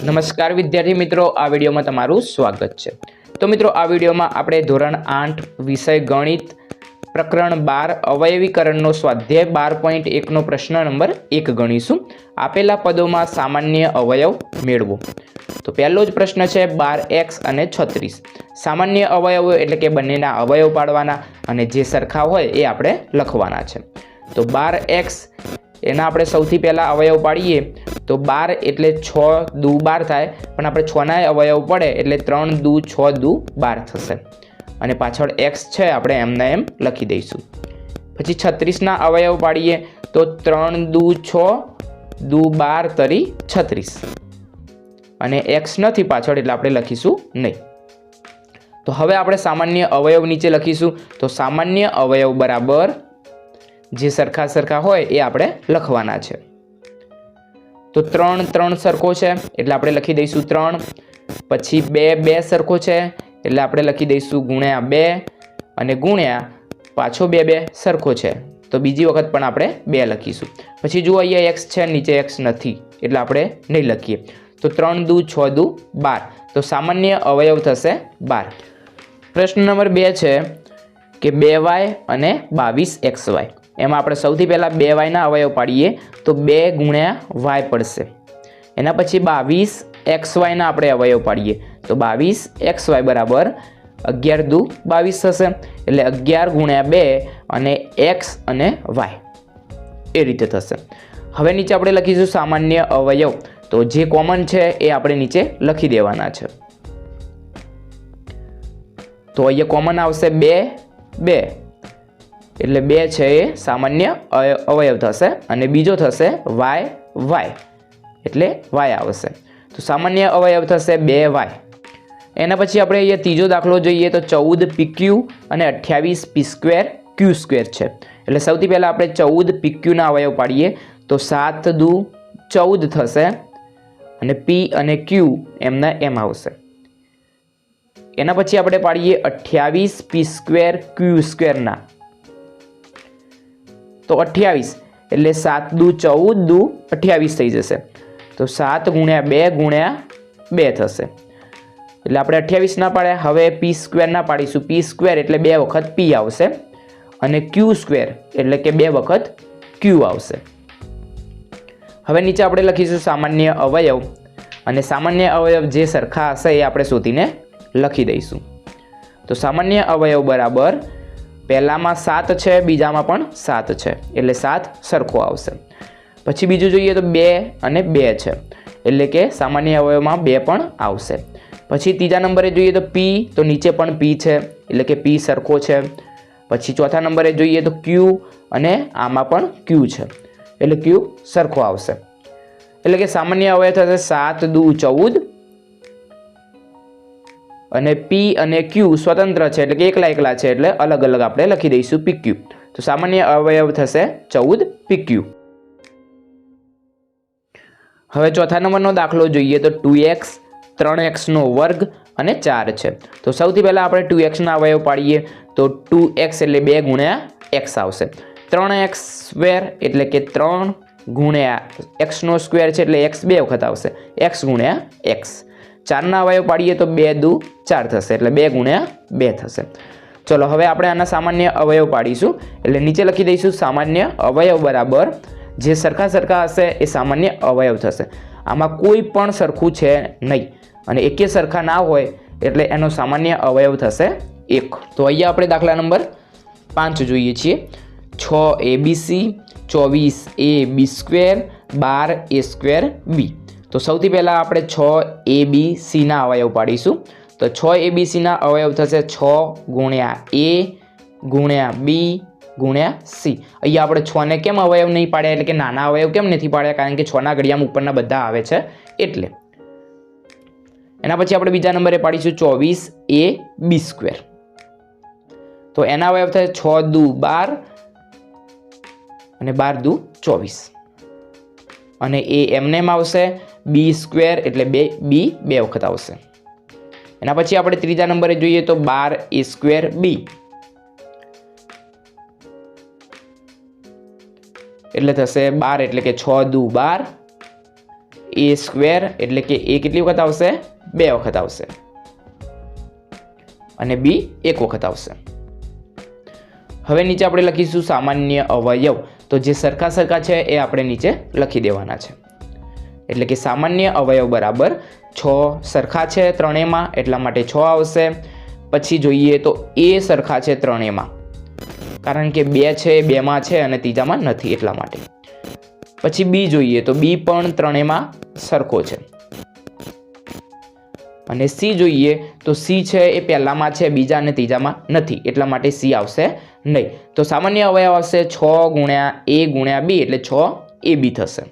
નમસ્કાર વિદ્યાર્થી મિત્રો, આ વિડીયોમાં તમારું સ્વાગત છે। તો મિત્રો, આ વિડીયોમાં આપણે ધોરણ 8 વિષય ગણિત પ્રકરણ 12 અવયવીકરણનો સ્વાધ્યાય 12.1 નો પ્રશ્ન નંબર 1 ગણીશું। આપેલા પદોમાં સામાન્ય અવયવ મેળવો। તો પહેલો જ પ્રશ્ન છે 12x અને 36। સામાન્ય અવયવો એટલે કે બંનેના અવયવ પાડવાના અને જે સરખા હોય એ આપણે લખવાના છે। તો 12x એના આપણે સૌથી પહેલા અવયવ પાડીએ તો 12 એટલે 6 દુ 12 થાય, પણ આપણે 6 ના અવયવ પડે એટલે 3 દુ 6 દુ 12 થશે અને પાછળ x છે આપણે એમને એમ લખી દઈશું। પછી 36 ના અવયવ પાડીએ તો 3 દુ 6 દુ 12 તરી 36 અને x નથી પાછળ એટલે આપણે લખીશું નહીં। તો હવે આપણે સામાન્ય અવયવ નીચે લખીશું। તો સામાન્ય અવયવ બરાબર જે સરખા સરખા હોય એ આપણે લખવાના છે। તો 3 3 સરખો છે એટલે આપણે લખી દઈશું 3। પછી 2 2 સરખો છે એટલે આપણે લખી દઈશું ગુણ્યા 2 અને ગુણ્યા પાછો 2 2 સરખો છે તો બીજી વખત પણ આપણે 2 લખીશું। પછી જુઓ અહીંયા x છે, નીચે x નથી એટલે આપણે નહીં લખીએ। તો 3 દુ 6 દુ 12 તો સામાન્ય અવયવ થશે 12। પ્રશ્ન નંબર 2 છે કે 2y અને 22xy। એમાં આપણે સૌથી પહેલા 2y ના અવયવ પાડીએ તો 2 ગુણ્યા y પડશે। એના પછી 22xy ના આપણે અવયવ પાડીએ તો 22xy બરાબર 11 દુ 22 થશે એટલે 11 ગુણ્યા 2 અને x અને y એ રીતે થશે। હવે નીચે આપણે લખીશું સામાન્ય અવયવ। તો જે કોમન છે એ આપણે નીચે લખી દેવાના છે। તો અહીંયા કોમન આવશે 2 2 એટલે 2 છે એ સામાન્ય અવયવ થશે અને બીજો થશે y y એટલે y આવશે। તો સામાન્ય અવયવ થશે 2y। એના પછી આપણે અહીંયા ત્રીજો દાખલો જોઈએ તો 14 pq અને 28 p² q² છે। એટલે સૌથી પહેલા આપણે 14 pq ના અવયવ પાડીએ તો 7 દુ 14 થશે અને p અને q એમના એમ આવશે। એના પછી આપણે પાડીએ 28 p² q² ના તો 28 એટલે 7 દુ 14 દુ 28 થઈ જશે। તો 7 ગુણ્યા 2 ગુણ્યા 2 થશે એટલે આપણે 28 ના પાડ્યા। હવે p² ના પાડીશું। p² એટલે 2 વખત p આવશે અને q² એટલે કે 2 વખત q આવશે। હવે નીચે આપણે લખીશું સામાન્ય અવયવ અને સામાન્ય અવયવ જે સરખા હશે એ આપણે શોધીને લખી દઈશું। તો સામાન્ય અવયવ બરાબર પહેલામાં 7 છે, બીજામાં પણ 7 છે એટલે 7 સરખો આવશે। પછી બીજું જોઈએ તો 2 અને 2 છે એટલે કે સામાન્ય અવયવમાં 2 પણ આવશે। પછી ત્રીજા નંબરે જોઈએ તો p તો નીચે પણ p છે એટલે કે p સરખો છે। પછી ચોથા નંબરે જોઈએ તો q અને આમાં પણ q છે એટલે q સરખો આવશે। એટલે કે સામાન્ય અવયવ થશે 7 દુ 14 અને p અને q સ્વતંત્ર છે એટલે કે એકલા એકલા છે એટલે અલગ અલગ આપણે લખી દઈશું pq। તો સામાન્ય અવયવ થશે 14 pq। હવે ચોથા નંબરનો દાખલો જોઈએ તો 2x 3x નો વર્ગ અને 4 છે। તો સૌથી પહેલા આપણે 2x ના અવયવ પાડીએ તો 2x એટલે 2 ગુણ્યા x આવશે। 3x² એટલે કે 3 ગુણ્યા x નો સ્ક્વેર છે એટલે x 2 વખત આવશે x ગુણ્યા x। 4 ના અવયવ પાડીએ તો 2 દુ 4 થશે એટલે 2 ગુણ્યા 2 થશે। ચલો હવે આપણે આના સામાન્ય અવયવ પાડીશું એટલે નીચે લખી દઈશું સામાન્ય અવયવ બરાબર જે સરખા સરખા હશે એ સામાન્ય અવયવ થશે। આમાં કોઈ પણ સરખું છે નહીં અને એકે સરખા ના હોય એટલે એનો સામાન્ય અવયવ થશે 1। તો અહીંયા આપણે દાખલા નંબર 5 જોઈએ છીએ। 6 abc 24 ab² 12 a² b। તો સૌથી પહેલા આપણે 6 abc ના અવયવ પાડીશું। તો 6 abc ના અવયવ થશે 6 ગુણ્યા a ગુણ્યા b ગુણ્યા c। અહીંયા આપણે 6 ને કેમ અવયવ નહીં પાડ્યા એટલે કે નાના અવયવ કેમ નથી પાડ્યા કારણ કે 6 ના ઘડિયામાં ઉપરના બધા આવે છે એટલે। એના પછી આપણે બીજા નંબરે પાડીશું 24 ab²। તો એના અવયવ થશે 6 દુ 12 અને 12 દુ 24 અને એ એમને એમ આવશે b² એટલે b 2 વખત આવશે। એના પછી આપણે ત્રીજા નંબરે જોઈએ તો 12 a² b એટલે થશે 12 એટલે કે 6 દુ 12 a સ્ક્વેર એટલે કે a કેટલી વખત આવશે? 2 વખત આવશે અને b 1 વખત આવશે. હવે નીચે આપણે લખીશું સામાન્ય અવયવ. તો જે સરખા સરખા છે એ આપણે નીચે લખી દેવાના છે. એટલે કે સામાન્ય અવયવ બરાબર 6 સરખા છે ત્રણેયમાં એટલા માટે 6 આવશે. પછી જોઈએ તો a સરખા છે ત્રણેયમાં, કારણ કે 2 છે 2માં છે અને ત્રીજામાં નથી એટલા માટે. પછી b જોઈએ તો b પણ ત્રણેયમાં સરખો છે. અને c જોઈએ તો c છે એ પહેલામાં છે, બીજા અને ત્રીજામાં નથી એટલા માટે c આવશે નહીં. તો સામાન્ય અવયવ આવશે 6 ગુણ્યા a ગુણ્યા b એટલે 6ab થશે.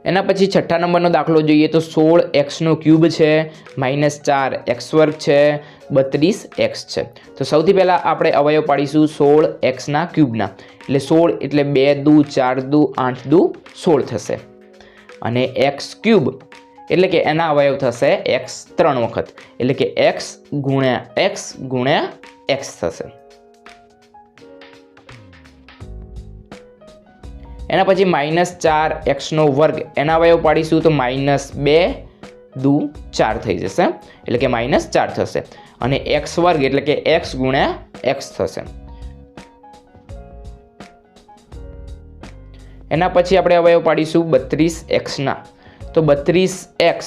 એના પછી છઠ્ઠા નંબરનો દાખલો જોઈએ તો 16x ક્યુબ છે, -4x વર્ગ છે, 32x છે. તો સૌથી પહેલાં આપણે અવયવ પાડીશું 16x ક્યુબના. એટલે 16 એટલે 2 દુ 4 દુ 8 દુ 16 થશે. અને x ક્યુબ એટલે કે એના અવયવ થશે x 3 વખત, એટલે કે x ગુણ્યા x થશે. એના પછી -4x વર્ગ એના અવયવ પાડીશું તો -2 દુ 4 થઈ જશે, એટલે કે -4 થશે. અને x વર્ગ એટલે કે x ગુણ્યા x થશે. એના પછી આપણે અવયવ પાડીશું 32x ના. તો 32x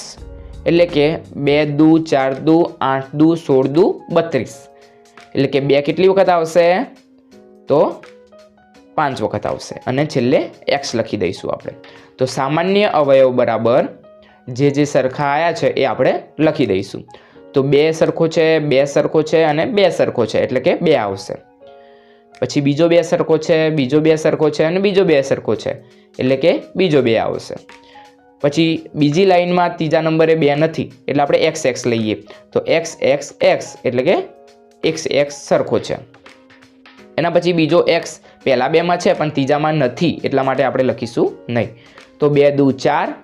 એટલે કે 2 દુ 4 દુ 8 દુ 16 દુ 32, એટલે કે 2 કેટલી વખત આવશે? તો 5 વખત આવશે. અને છેલ્લે x લખી દઈશું આપણે. તો સામાન્ય અવયવ બરાબર જે સરખા આવ્યા છે એ આપણે લખી દઈશું. તો 2 સરખો છે, 2 સરખો છે અને 2 સરખો છે એટલે કે 2 આવશે. પછી બીજો 2 સરખો છે, બીજો 2 સરખો છે અને બીજો 2 સરખો છે એટલે કે બીજો 2 આવશે. પછી બીજી લાઈનમાં ત્રીજા નંબરે 2 નથી એટલે આપણે x લઈએ. તો x એટલે કે x સરખો છે. એના પછી બીજો x પહેલા 2માં છે પણ ત્રીજામાં નથી એટલા માટે આપણે લખીશું નહીં. તો 2 દુ 4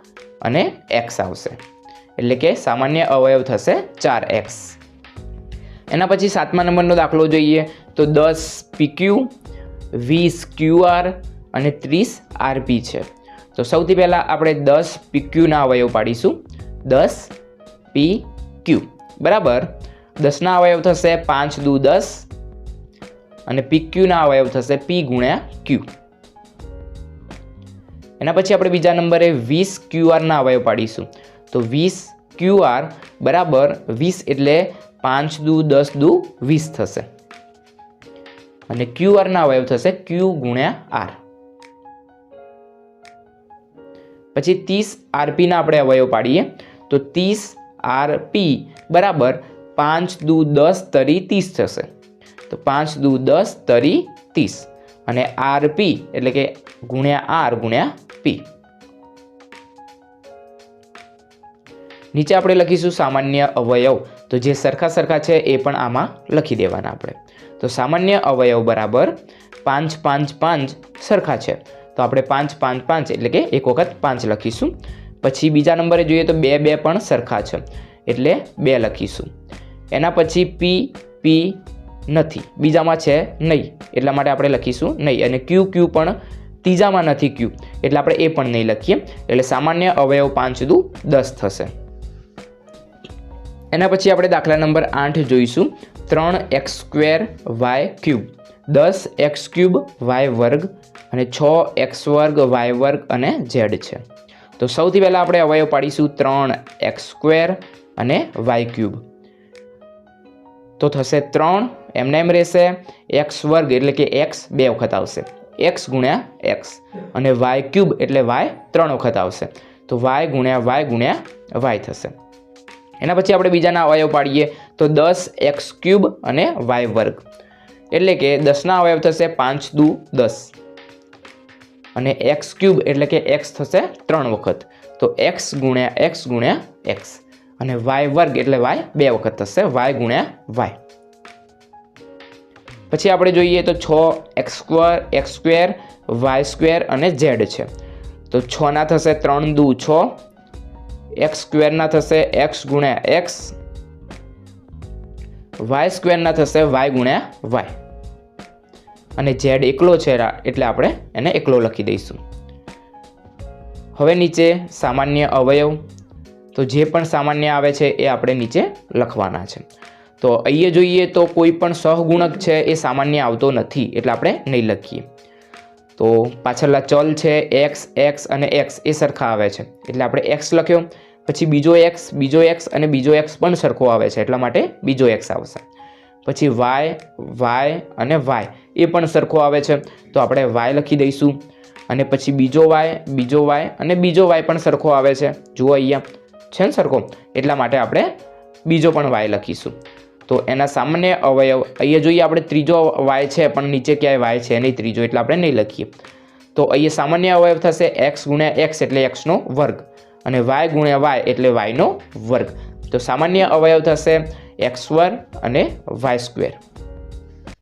અને x આવશે, એટલે કે સામાન્ય અવયવ થશે 4x. એના પછી 7મા નંબરનો દાખલો જોઈએ તો 10 pq, 20 qr અને 30 rp છે. તો સૌથી પહેલાં આપણે 10 pq ના અવયવ પાડીશું. 10 pq બરાબર 10 ના અવયવ થશે 5 દુ 10 અને pq ના અવયવ થશે p ગુણ્યા q. એના પછી આપણે બીજા નંબરે 20 qr ના અવયવ પાડીશું. તો 20 qr બરાબર 20 એટલે 5 દુ 10 દુ 20 થશે. અને qr ના અવયવ થશે q ગુણ્યા r. પછી 30 rp ના આપણે અવયવ પાડીએ. તો 30 rp બરાબર 5 દુ 10 તરી 30 થશે. તો 5 દુ 10 તરી 30 અને rp એટલે કે ગુણ્યા r ગુણ્યા p. નીચે આપણે લખીશું સામાન્ય અવયવ. તો જે સરખા છે એ પણ આમાં લખી દેવાના આપણે. તો સામાન્ય અવયવ બરાબર 5 5 5 સરખા છે. તો આપણે 5 5 5 એટલે કે એક વખત 5 લખીશું. પછી બીજા નંબરે જોઈએ તો 2 2 પણ સરખા છે એટલે 2 લખીશું. એના પછી p નથી, બીજામાં છે નહીં એટલા માટે આપણે લખીશું નહીં. અને q પણ ત્રીજામાં નથી q એટલે આપણે એ પણ નહીં લખીએ. એટલે સામાન્ય અવયવ 5 દુ 10 થશે. એના પછી આપણે દાખલા નંબર 8 જોઈશું. 3x² y cube, 10x cube y વર્ગ અને 6x² y વર્ગ અને z છે. તો સૌથી પહેલાં આપણે અવયવ પાડીશું 3x² અને y ક્યુબ. તો થશે 3 એમને એમ રહેશે. x વર્ગ એટલે કે x 2 વખત આવશે, x ગુણ્યા x અને y ક્યુબ એટલે y 3 વખત આવશે. તો y ગુણ્યા y થશે. એના પછી આપણે બીજાના અવયવ પાડીએ તો 10x³ અને y વર્ગ એટલે કે 10 ના અવયવ થશે 5 દુ 10 અને x³ એટલે કે x થશે 3 વખત. તો x ગુણ્યા x અને y વર્ગ એટલે y 2 વખત થશે, y ગુણ્યા y. પછી આપણે જોઈએ તો 6x² y² અને z છે. તો 6 ના થશે 3 દુ 6, x² ના થશે x ગુણ્યા x, y² ના થશે y ગુણ્યા y અને z એકલો છે એટલે આપણે એને એકલો લખી દઈશું. હવે નીચે સામાન્ય અવયવ, તો જે પણ સામાન્ય આવે છે એ આપણે નીચે લખવાના છે. તો અહીંયા જોઈએ તો કોઈ પણ સહગુણક છે એ સામાન્ય આવતો નથી એટલે આપણે નહીં લખીએ. તો પાછળના ચલ છે x અને x એ સરખા આવે છે એટલે આપણે x લખ્યો. પછી બીજો x અને બીજો x પણ સરખો આવે છે એટલા માટે બીજો x આવશે. પછી y અને y એ પણ સરખો આવે છે તો આપણે y લખી દઈશું. અને પછી બીજો y અને બીજો y પણ સરખો આવે છે. જુઓ અહીંયા છે ને સરખો, એટલા માટે આપણે બીજો પણ y લખીશું. તો એના સામાન્ય અવયવ અહીંયા જોઈએ આપણે ત્રીજો y છે પણ નીચે ક્યાંય y છે નહીં ત્રીજો એટલે આપણે નહીં લખીએ. તો અહીંયા સામાન્ય અવયવ થશે x ગુણ્યા x એટલે x નો વર્ગ અને y ગુણ્યા y એટલે y નો વર્ગ. તો સામાન્ય અવયવ થશે x² અને y².